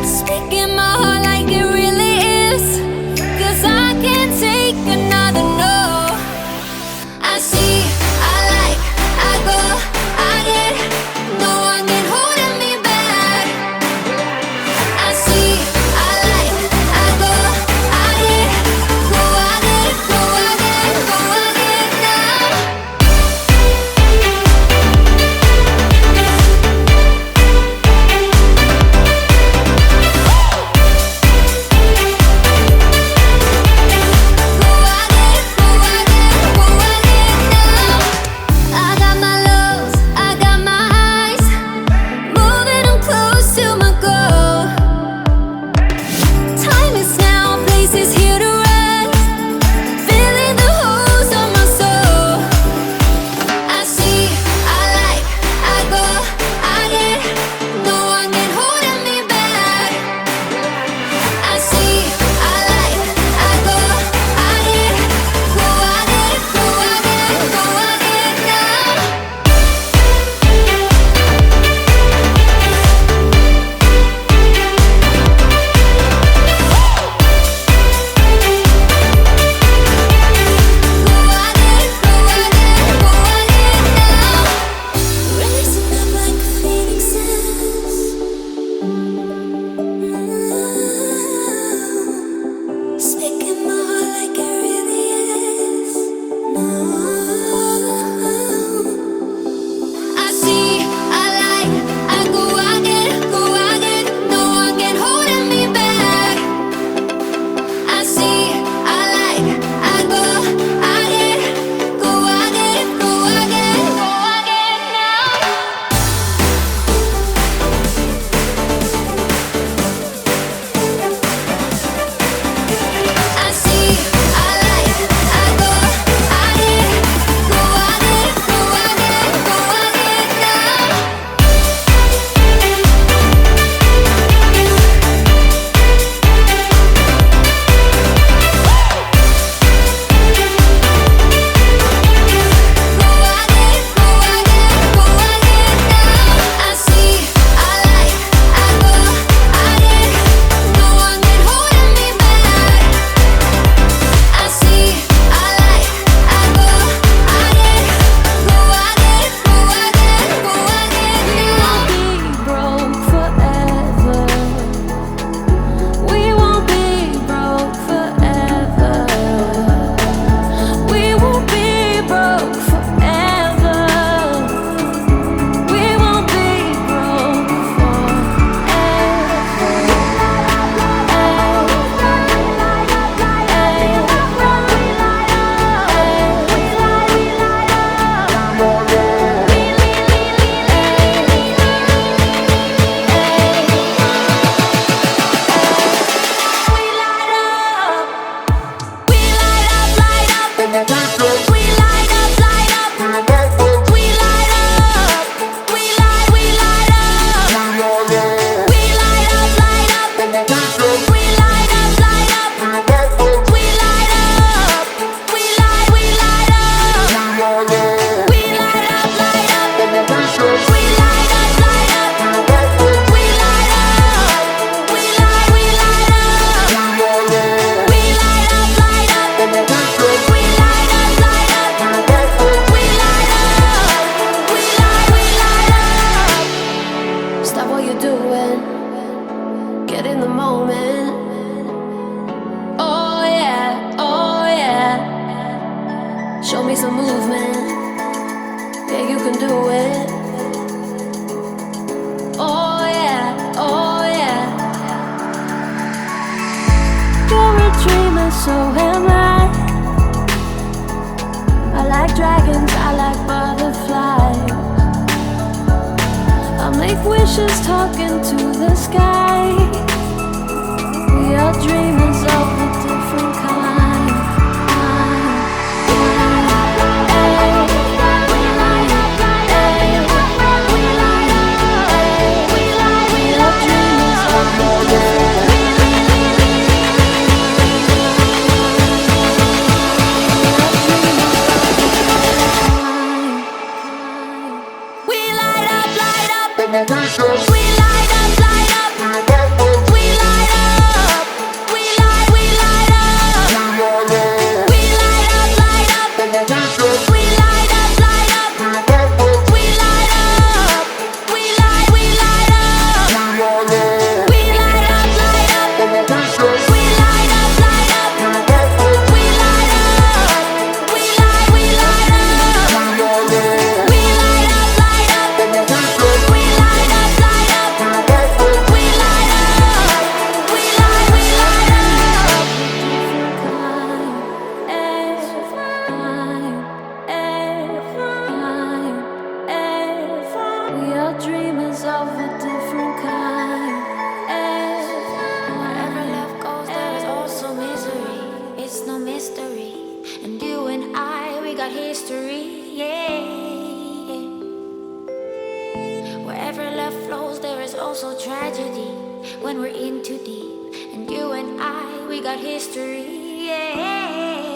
Speaking my heart like it really is, 'cause I can't take another no. I see, I like, I go, I get, no one can holding me back. I see, I like, I go, I get, go, I get, go, I get, go, I get now. I got my lows, I got my highs, moving on close to my goal. Time is now, place is here to rest, filling the holes of my soul. I see, I like, I go, I get, no one can holding me back. I see, I like, I go, I get, go, I get, go, I get, go, I get now. Rising up like a phoenix is. Speaking my heart like it really is. No. I see, I like, I go, I get, no one can holding me back. I see, I like, I go, I get, go, I get, go, I get, go, I get now. I see, I like, I go, I get, go, I get, go, I get, go, I get now. I see, I like, I go, I get, no one can holding me back. I see, I like, I go, I get, go, I get, go, I get, go, I get now. We won't be broke forever. We won't be broke forever. We won't be broke forever. We won't be broke Stop what you're doing, get in the moment. Oh yeah, oh yeah. Show me some movement, yeah you can do it. Oh yeah, oh yeah. You're a dreamer, so am I. I like dragons, I like butterflies. I make wishes talking to the sky. We are dreamers of a different kind. We light up, light up. We light up, light up. tragedy when we're in too deep. And you and I, we got history. Yeah.